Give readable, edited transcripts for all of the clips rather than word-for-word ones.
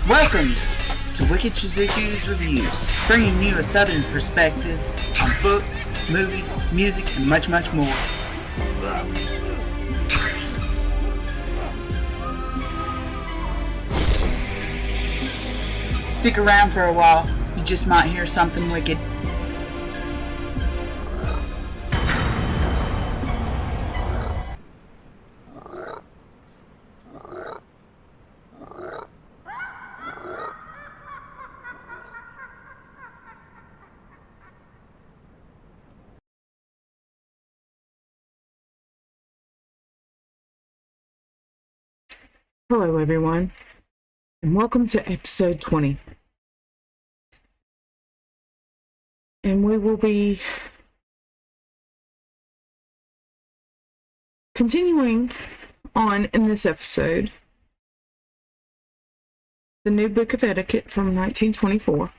Welcome to Wicked Shizuku's Reviews, bringing you a southern perspective on books, movies, music, and much, much more. Stick around for a while, you just might hear something wicked. Hello everyone, and welcome to episode 20. And we will be continuing on in this episode the new book of Etiquette from 1924.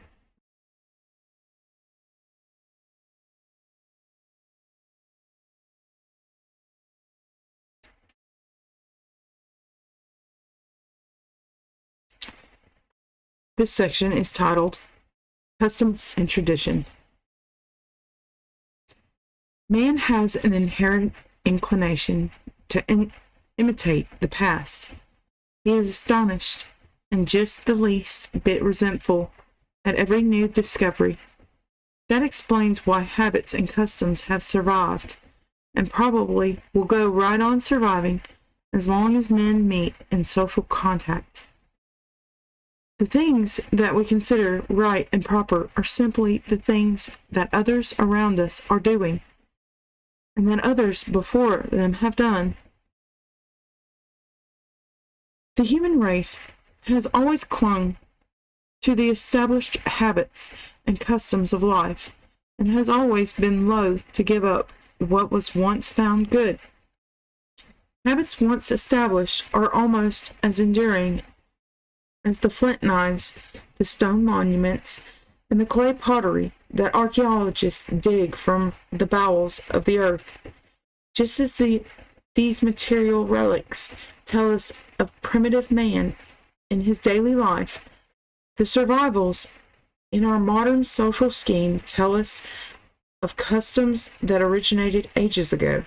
This section is titled Custom and Tradition. Man has an inherent inclination to imitate the past. He is astonished and just the least bit resentful at every new discovery. That explains why habits and customs have survived, and probably will go right on surviving as long as men meet in social contact. The things that we consider right and proper are simply the things that others around us are doing, and that others before them have done. The human race has always clung to the established habits and customs of life, and has always been loath to give up what was once found good. Habits once established are almost as enduring as the flint knives, the stone monuments, and the clay pottery that archaeologists dig from the bowels of the earth. Just as these material relics tell us of primitive man in his daily life, the survivals in our modern social scheme tell us of customs that originated ages ago.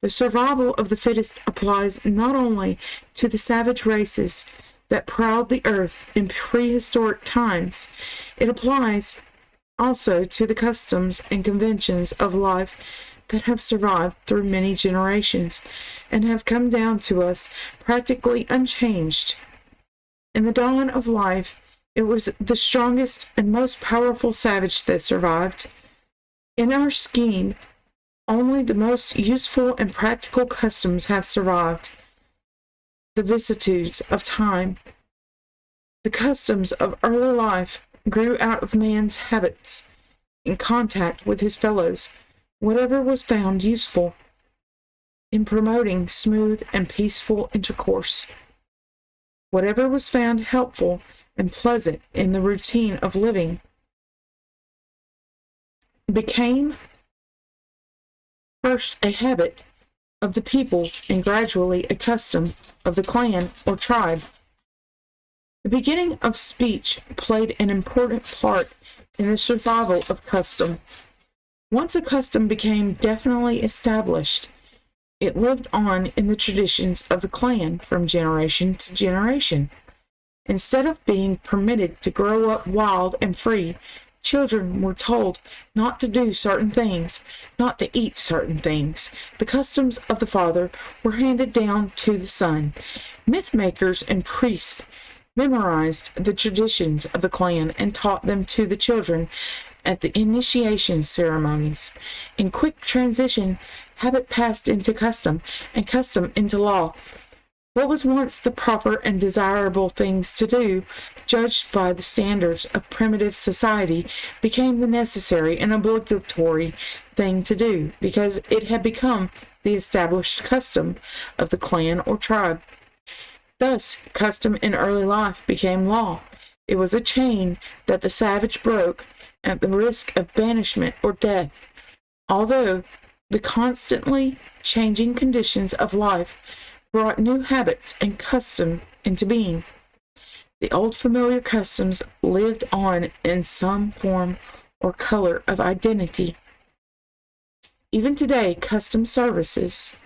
The survival of the fittest applies not only to the savage races that prowled the earth in prehistoric times, it applies also to the customs and conventions of life that have survived through many generations and have come down to us practically unchanged. In the dawn of life, it was the strongest and most powerful savage that survived. In our scheme, only the most useful and practical customs have survived the vicissitudes of time. The customs of early life grew out of man's habits in contact with his fellows, whatever was found useful in promoting smooth and peaceful intercourse, whatever was found helpful and pleasant in the routine of living, became first a habit of the people and gradually a custom of the clan or tribe. The beginning of speech played an important part in the survival of custom. Once a custom became definitely established, it lived on in the traditions of the clan from generation to generation. Instead of being permitted to grow up wild and free, children were told not to do certain things, not to eat certain things. The customs of the father were handed down to the son. Myth makers and priests memorized the traditions of the clan and taught them to the children at the initiation ceremonies. In quick transition, habit passed into custom, and custom into law. What was once the proper and desirable things to do, judged by the standards of primitive society, became the necessary and obligatory thing to do, because it had become the established custom of the clan or tribe. Thus, custom in early life became law. It was a chain that the savage broke at the risk of banishment or death. Although the constantly changing conditions of life brought new habits and custom into being, the old familiar customs lived on in some form or color of identity. Even today, custom services,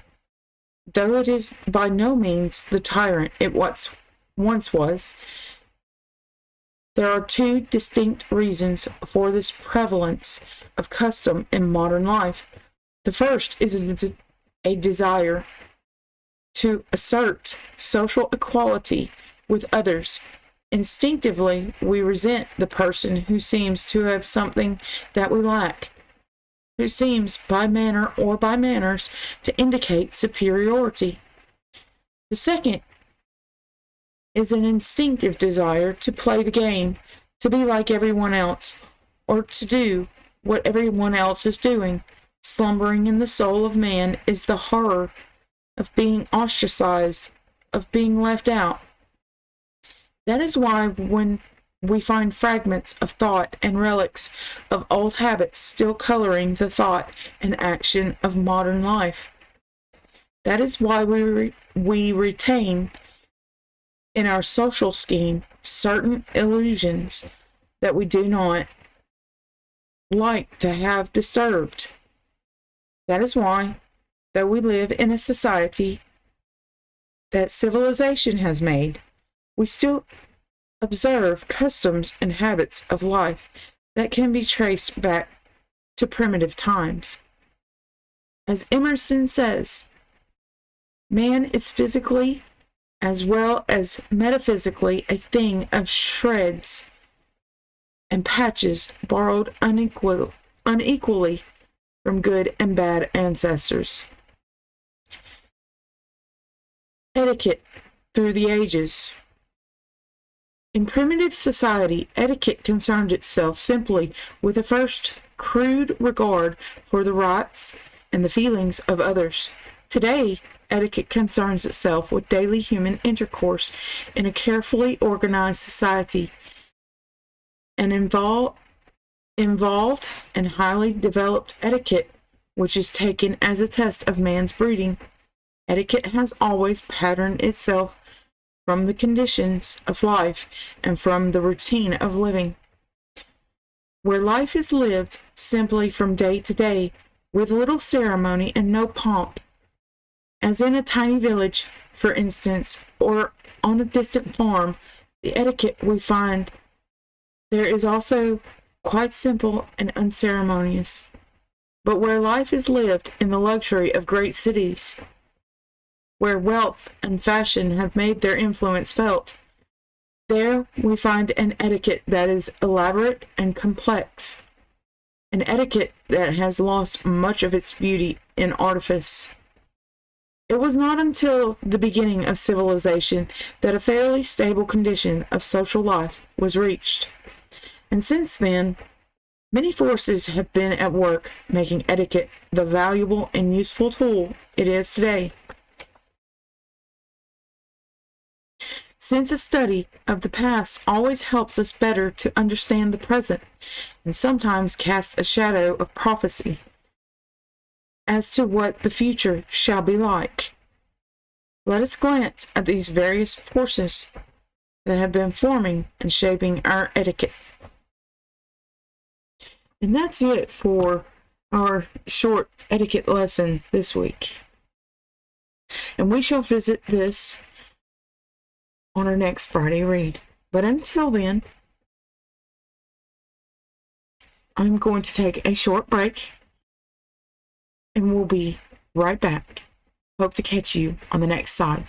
though it is by no means the tyrant it once was, there are two distinct reasons for this prevalence of custom in modern life. The first is a desire to assert social equality with others. Instinctively, we resent the person who seems to have something that we lack, who seems by manner or by manners to indicate superiority. The second is an instinctive desire to play the game, to be like everyone else, or to do what everyone else is doing. Slumbering in the soul of man is the horror of being ostracized, of being left out. That is why when we find fragments of thought and relics of old habits still coloring the thought and action of modern life, that is why we retain in our social scheme certain illusions that we do not like to have disturbed. That is why, though we live in a society that civilization has made, we still observe customs and habits of life that can be traced back to primitive times. As Emerson says, man is physically as well as metaphysically a thing of shreds and patches borrowed unequally from good and bad ancestors. Etiquette through the ages. In primitive society, etiquette concerned itself simply with a first crude regard for the rights and the feelings of others. Today, etiquette concerns itself with daily human intercourse in a carefully organized society. An involved and highly developed etiquette, which is taken as a test of man's breeding. Etiquette has always patterned itself from the conditions of life and from the routine of living. Where life is lived simply from day to day, with little ceremony and no pomp, as in a tiny village, for instance, or on a distant farm, the etiquette we find there is also quite simple and unceremonious. But where life is lived in the luxury of great cities, where wealth and fashion have made their influence felt, there we find an etiquette that is elaborate and complex, an etiquette that has lost much of its beauty in artifice. It was not until the beginning of civilization that a fairly stable condition of social life was reached. And since then, many forces have been at work making etiquette the valuable and useful tool it is today. Since a study of the past always helps us better to understand the present, and sometimes casts a shadow of prophecy as to what the future shall be like, let us glance at these various forces that have been forming and shaping our etiquette. And that's it for our short etiquette lesson this week. And we shall visit this on our next Friday read. But until then, I'm going to take a short break and we'll be right back. Hope to catch you on the next side.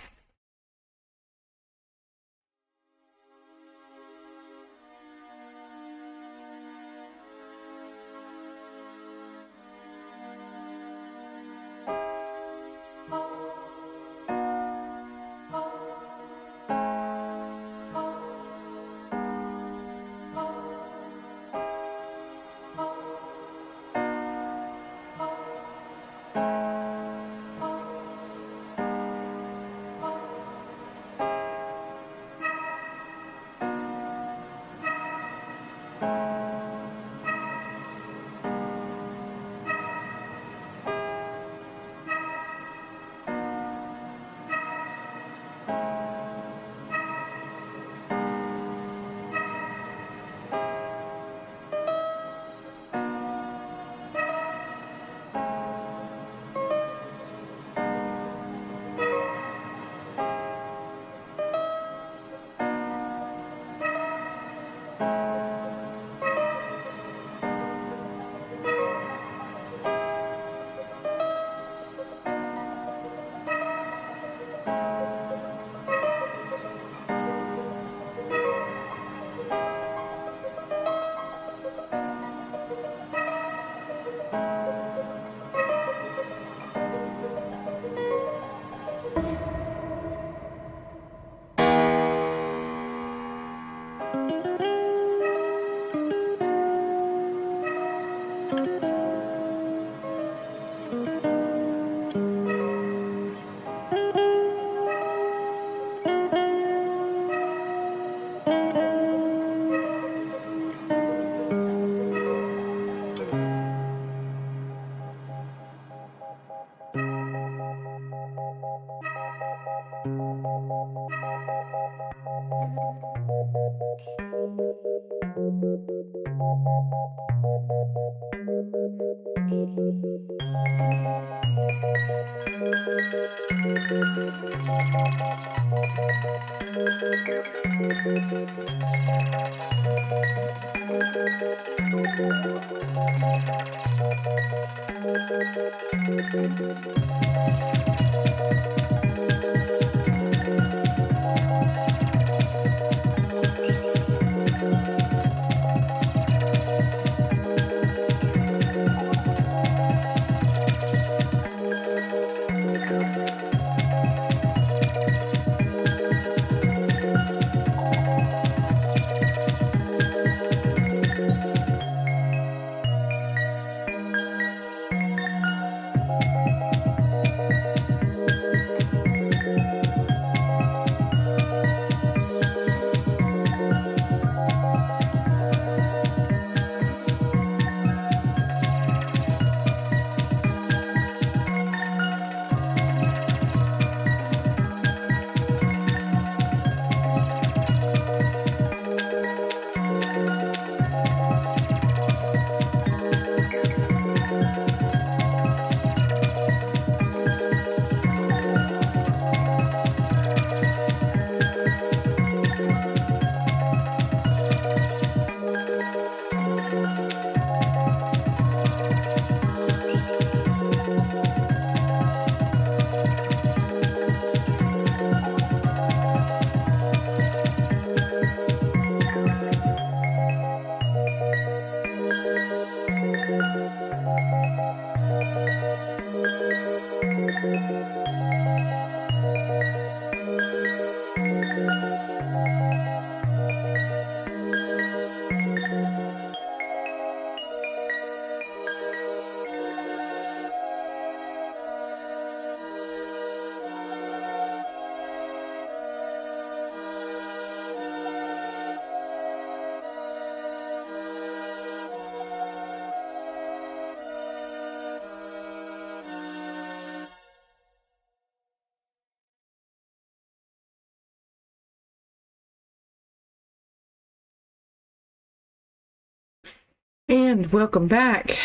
And welcome back.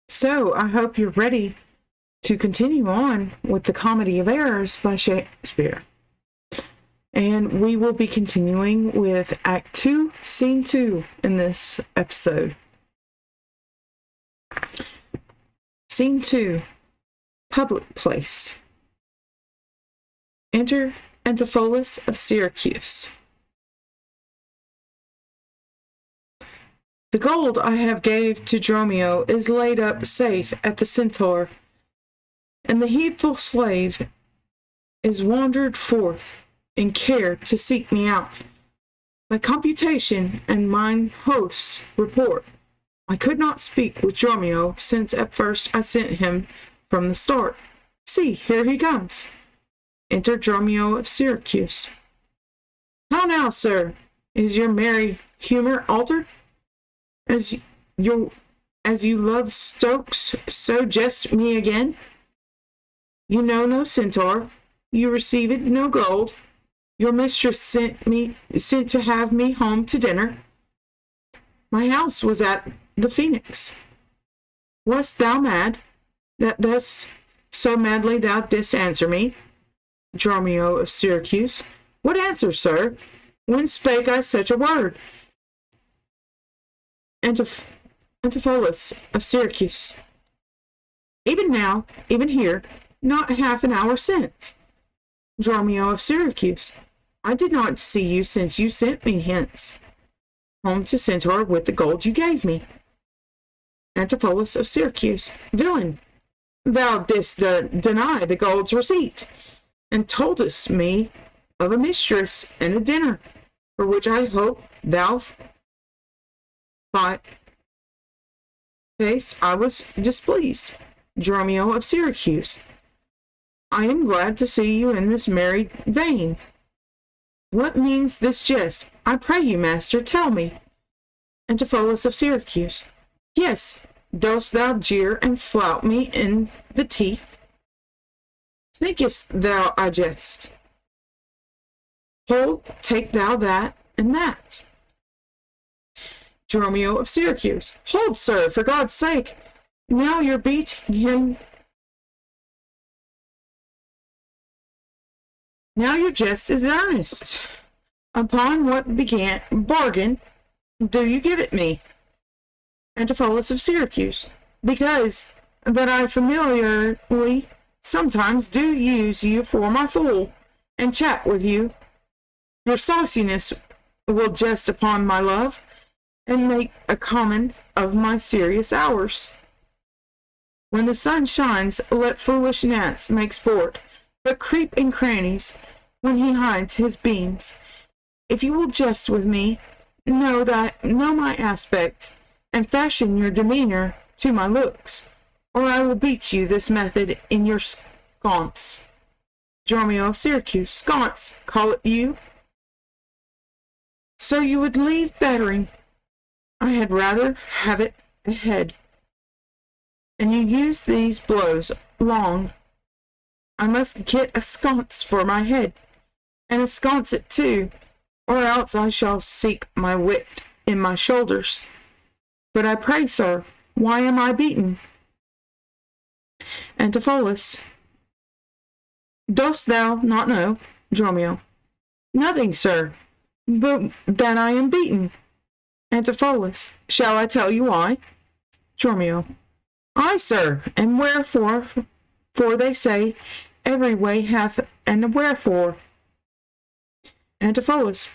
So, I hope you're ready to continue on with the Comedy of Errors by Shakespeare. And we will be continuing with Act 2, Scene 2 in this episode. Scene 2, Public Place. Enter Antipholus of Syracuse. The gold I have gave to Dromio is laid up safe at the Centaur, and the heedful slave is wandered forth in care to seek me out. By computation and mine host's report, I could not speak with Dromio, since at first I sent him from the start. See, here he comes. Enter Dromio of Syracuse. How now, sir? Is your merry humor altered? As you love Stokes, so jest me again. You know no centaur, you received no gold. Your mistress sent to have me home to dinner. My house was at the Phoenix. Wast thou mad, that thus so madly thou didst answer me? Dromio of Syracuse. What answer, sir? When spake I such a word? Antipholus of Syracuse. Even now, even here, not half an hour since. Dromio of Syracuse. I did not see you since you sent me hence, home to Centaur with the gold you gave me. Antipholus of Syracuse. Villain, thou didst deny the gold's receipt, and toldest me of a mistress and a dinner, for which I hope thou face I was displeased. Dromio of Syracuse. I am glad to see you in this merry vein. What means this jest? I pray you, master, tell me. Antipholus of Syracuse. Yes, dost thou jeer and flout me in the teeth? Thinkest thou I jest? Hold, take thou that and that. Dromio of Syracuse. Hold, sir, for God's sake. Now you're beating him. Now your jest is earnest. Upon what bargain do you give it me? Antipholus of Syracuse. Because that I familiarly sometimes do use you for my fool, and chat with you. Your sauciness will jest upon my love, and make a common of my serious hours. When the sun shines, let foolish gnats make sport, but creep in crannies when he hides his beams. If you will jest with me, know my aspect, and fashion your demeanor to my looks, or I will beat you this method in your sconce. Dromio of Syracuse. Sconce, call it you? So you would leave battering. I had rather have it ahead. And you use these blows long. I must get a sconce for my head, and ensconce it too, or else I shall seek my wit in my shoulders. But I pray, sir, why am I beaten? Antipholus. Dost thou not know? Dromio. Nothing, sir, but that I am beaten. Antipholus. Shall I tell you why? Dromio. Aye, sir, and wherefore? For they say, every way hath an wherefore. Antipholus.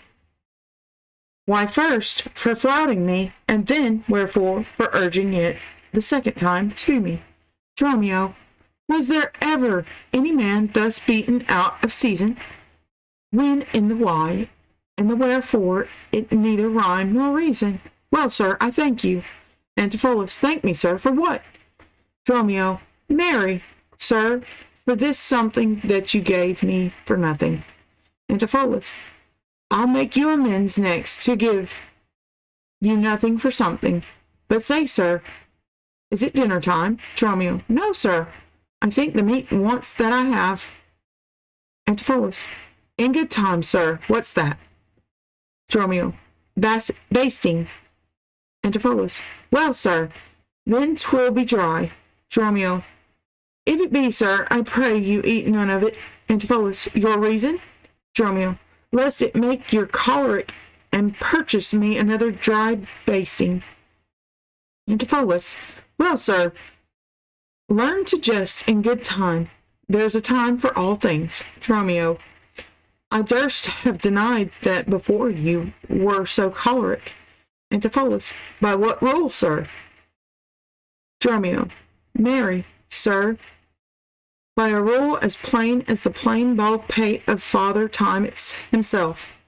Why, first, for flouting me, and then, wherefore, for urging it the second time to me. Dromio. Was there ever any man thus beaten out of season? When in the why and the wherefore it neither rhyme nor reason. Well, sir, I thank you. Antipholus. Thank me, sir, for what? Dromio. Marry, sir, for this something that you gave me for nothing. Antipholus. I'll make you amends next to give you nothing for something. But say, sir, is it dinner time? Dromio. No, sir. I think the meat wants that I have. Antipholus. In good time, sir. What's that? Dromio. Basting. Antipholus. Well, sir, then 'twill be dry. Dromio. If it be, sir, I pray you eat none of it. Antipholus. Your reason? Dromio. Lest it make you choleric, and purchase me another dry basting. Antipholus. Well, sir, learn to jest in good time. There's a time for all things. Dromio. I durst have denied that before you were so choleric. Antipholus. By what rule, sir? Dromio. Marry, sir, by a rule as plain as the plain bald pate of Father Time himself.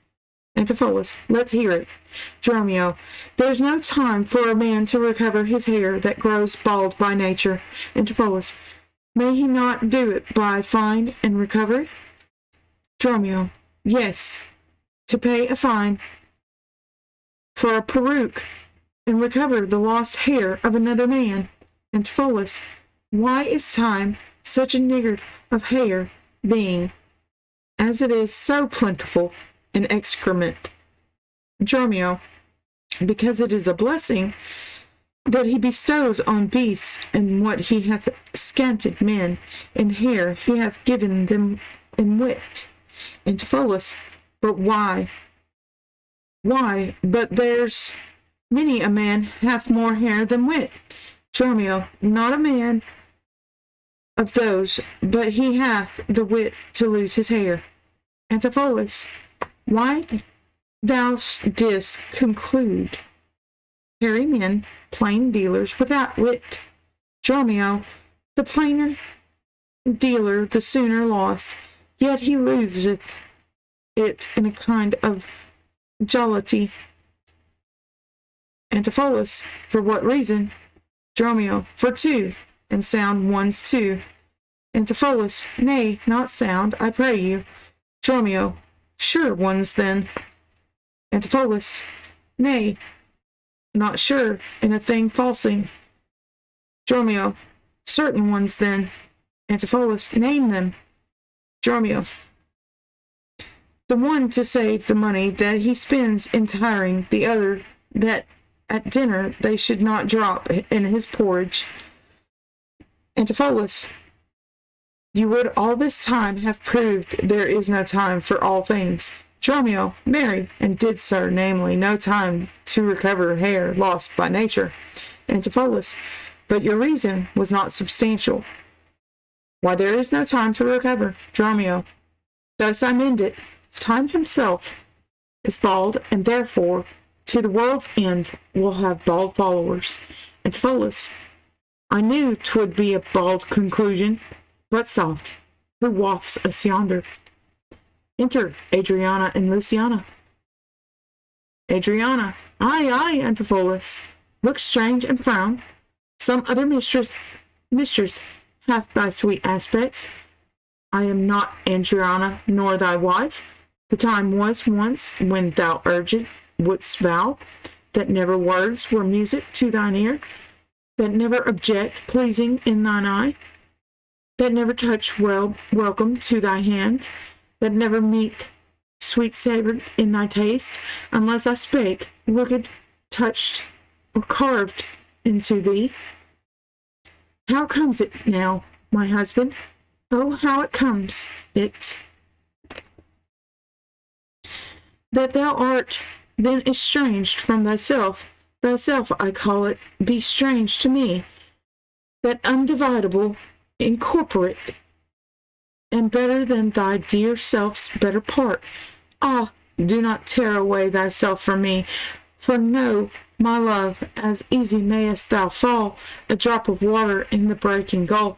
Antipholus. Let's hear it. Dromio. There's no time for a man to recover his hair that grows bald by nature. Antipholus. May he not do it by fine and recovery? Dromio. Yes, to pay a fine for a peruke and recover the lost hair of another man. Antipholus. Why is time such a niggard of hair, being, as it is, so plentiful in excrement? Dromio. Because it is a blessing that he bestows on beasts, and what he hath scanted men in hair he hath given them in wit. Antipholus. But why? Why, but there's many a man hath more hair than wit. Dromio. Not a man of those, but he hath the wit to lose his hair. Antipholus. Why thou didst conclude hairy men, plain dealers without wit. Dromio. The plainer dealer the sooner lost, yet he loseth it in a kind of jollity. Antipholus. For what reason? Dromio, for two, and sound ones too. Antipholus, nay, not sound, I pray you. Dromio, sure ones then. Antipholus, nay, not sure, in a thing falsing. Dromio, certain ones then. Antipholus, name them. Dromio, the one to save the money that he spends in tiring, the other that at dinner they should not drop in his porridge. Antipholus, you would all this time have proved there is no time for all things. Dromio, marry, and did, sir, namely, no time to recover hair lost by nature. Antipholus, but your reason was not substantial. Why, there is no time to recover. Dromio, thus I mend it. Time himself is bald, and therefore, to the world's end, will have bald followers. Antipholus, I knew 'twould be a bald conclusion, but soft, who wafts us yonder? Enter Adriana and Luciana. Adriana, aye, Antipholus, look strange and frown. Some other mistress hath thy sweet aspects. I am not Adriana, nor thy wife. The time was once when thou urged wouldst vow that never words were music to thine ear, that never object pleasing in thine eye, that never touch welcome to thy hand, that never meat sweet savored in thy taste, unless I spake, looked, touched, or carved into thee. How comes it now, my husband? Oh, how it comes it that thou art then estranged from thyself. Thyself, I call it, be strange to me, that undividable, incorporate, and better than thy dear self's better part. Ah, do not tear away thyself from me, for know, my love, as easy mayest thou fall, a drop of water in the breaking gulf,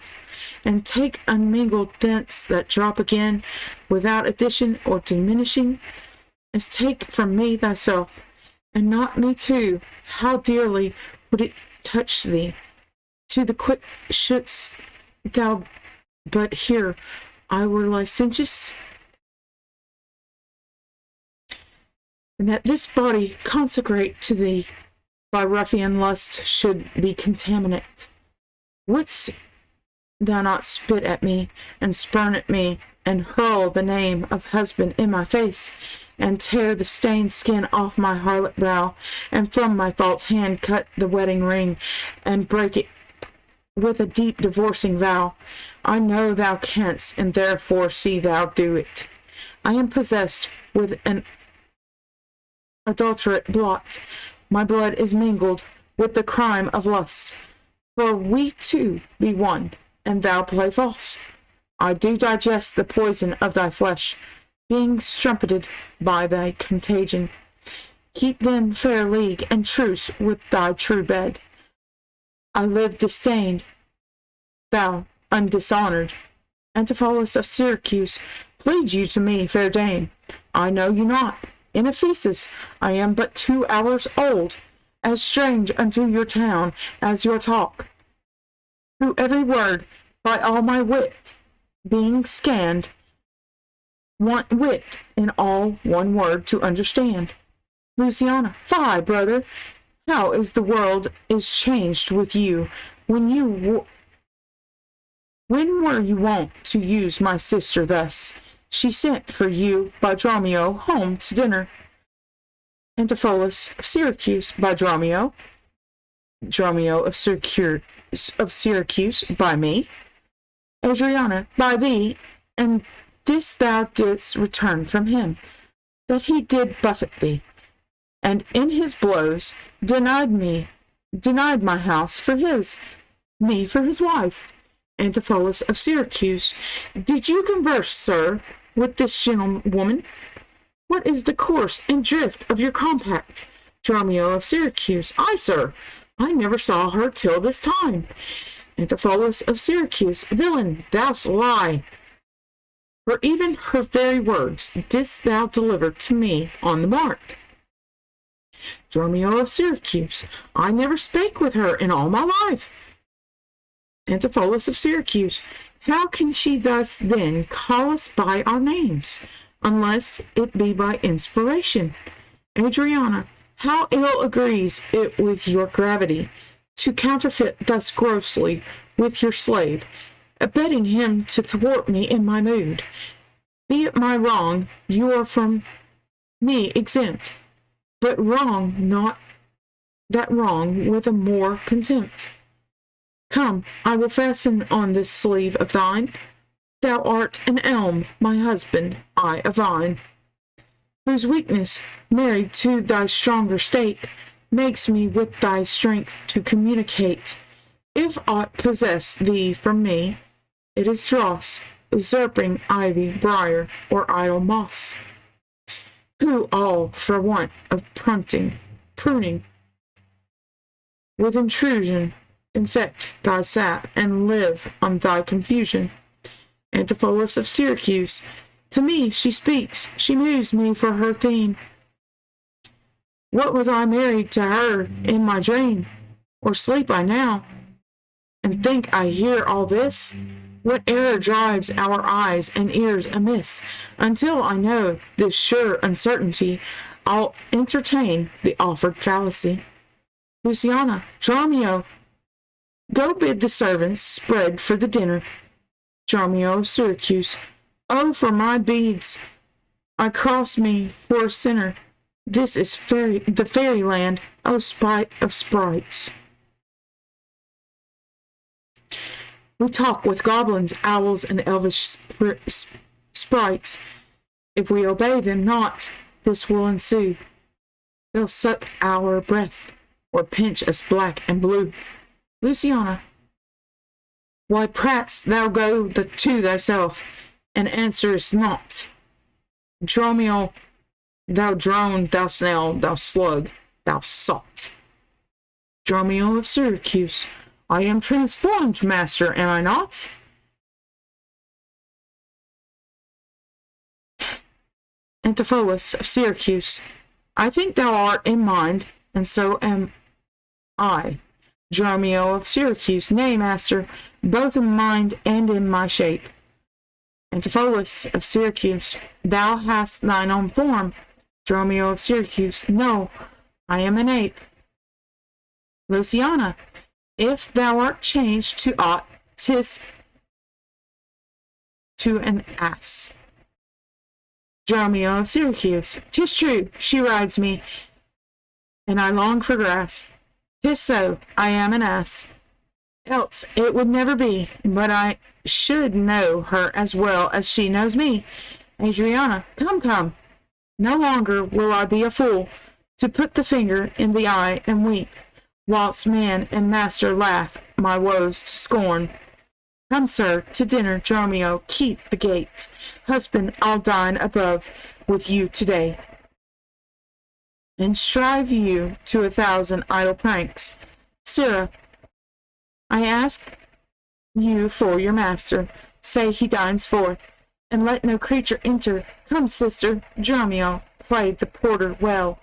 and take unmingled thence that drop again, without addition or diminishing, as take from me thyself, and not me too. How dearly would it touch thee? To the quick shouldst thou but hear I were licentious, and that this body consecrate to thee by ruffian lust should be contaminate. Wouldst thou not spit at me, and spurn at me, and hurl the name of husband in my face, and tear the stained skin off my harlot brow, and from my false hand cut the wedding ring, and break it with a deep divorcing vow? I know thou canst, and therefore see thou do it. I am possessed with an adulterate blot. My blood is mingled with the crime of lust. For we two be one, and thou play false. I do digest the poison of thy flesh, being strumpeted by thy contagion. Keep then fair league and truce with thy true bed. I live disdained, thou undishonored. Antipholus of Syracuse, plead you to me, fair dame. I know you not. In Ephesus I am but 2 hours old, as strange unto your town as your talk. Through every word, by all my wit, being scanned, want wit in all one word to understand. Luciana, fie, brother, how is the world is changed with you, when were you wont to use my sister thus? She sent for you by Dromio home to dinner. Antipholus of Syracuse by Dromio. Dromio of Syracuse by me. Adriana by thee, and this thou didst return from him, that he did buffet thee, and in his blows denied my house for me for his wife. Antipholus of Syracuse, did you converse, sir, with this gentlewoman? What is the course and drift of your compact? Dromio of Syracuse, I, sir, I never saw her till this time. Antipholus of Syracuse, villain, thou'st lie. For even her very words didst thou deliver to me on the mark. Dromio of Syracuse, I never spake with her in all my life. Antipholus of Syracuse, how can she thus then call us by our names, unless it be by inspiration? Adriana, how ill agrees it with your gravity to counterfeit thus grossly with your slave, abetting him to thwart me in my mood. Be it my wrong, you are from me exempt, but wrong not that wrong with a more contempt. Come, I will fasten on this sleeve of thine. Thou art an elm, my husband, I a vine, whose weakness, married to thy stronger state, makes me with thy strength to communicate. If aught possess thee from me, it is dross, usurping ivy, briar, or idle moss, who all for want of pruning, with intrusion, infect thy sap, and live on thy confusion. Antipholus of Syracuse, to me she speaks, she moves me for her theme. What was I married to her in my dream, or sleep I now, and think I hear all this? What error drives our eyes and ears amiss? Until I know this sure uncertainty, I'll entertain the offered fallacy. Luciana, Dromio, go bid the servants spread for the dinner. Dromio of Syracuse, oh, for my beads! I cross me for a sinner. This is the fairyland, oh spite of sprites. We talk with goblins, owls, and elvish sprites. If we obey them not, this will ensue. They'll suck our breath, or pinch us black and blue. Luciana, why prat'st thou go to thyself, and answerest not? Dromio, thou drone, thou snail, thou slug, thou sot. Dromio of Syracuse, I am transformed, master, am I not? Antipholus of Syracuse, I think thou art in mind, and so am I. Dromio of Syracuse, nay, master, both in mind and in my shape. Antipholus of Syracuse, thou hast thine own form. Dromio of Syracuse, no, I am an ape. Luciana, if thou art changed to aught, 'tis to an ass. Dromio of Syracuse, 'tis true, she rides me, and I long for grass. 'Tis so, I am an ass. Else it would never be, but I should know her as well as she knows me. Adriana, come. No longer will I be a fool to put the finger in the eye and weep, whilst man and master laugh my woes to scorn. Come, sir, to dinner. Dromio, keep the gate. Husband, I'll dine above with you today. And strive you to 1,000 idle pranks. Sirrah, I ask you for your master. Say he dines forth, and let no creature enter. Come, sister. Dromio played the porter well.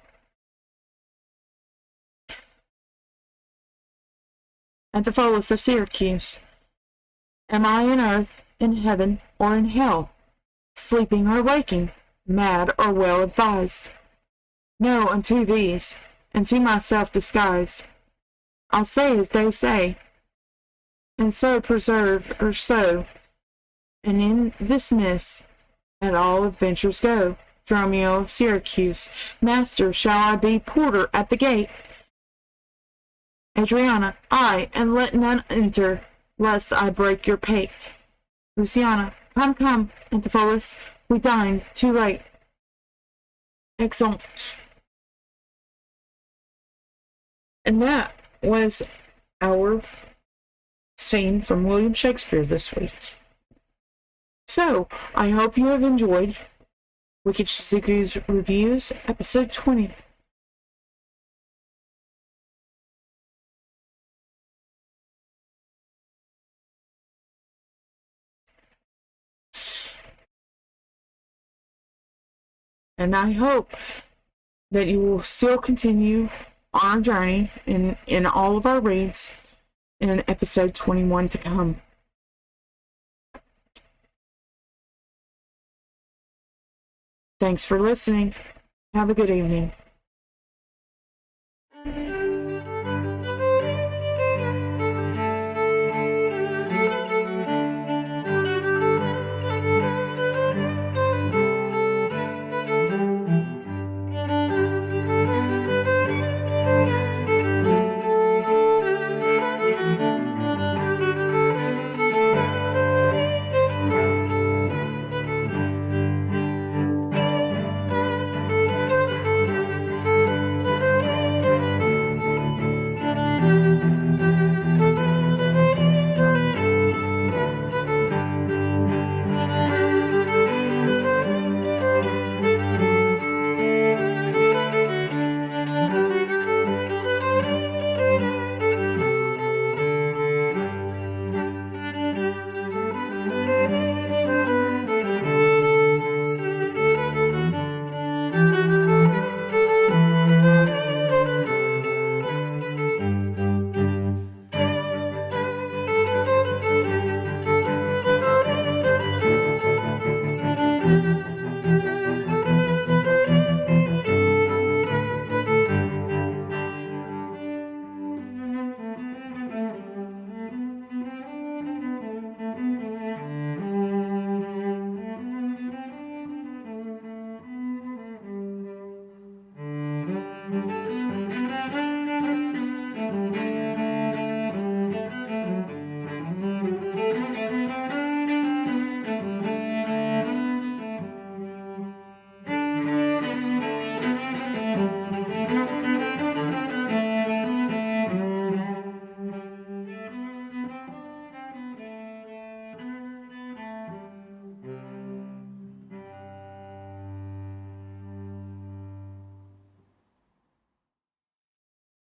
Antipholus of Syracuse, am I in earth, in heaven, or in hell? Sleeping or waking, mad or well advised? No, unto these, and to myself disguised. I'll say as they say, and so preserve or so, and in this mist at all adventures go. Dromio of Syracuse, master, shall I be porter at the gate? Adriana, aye, and let none enter, lest I break your pate. Luciana, come, Antipholus, we dine too late. Exeunt. And that was our scene from William Shakespeare this week. So, I hope you have enjoyed Wicked Shizuku's Reviews, episode 20. And I hope that you will still continue on our journey in all of our reads in episode 21 to come. Thanks for listening. Have a good evening.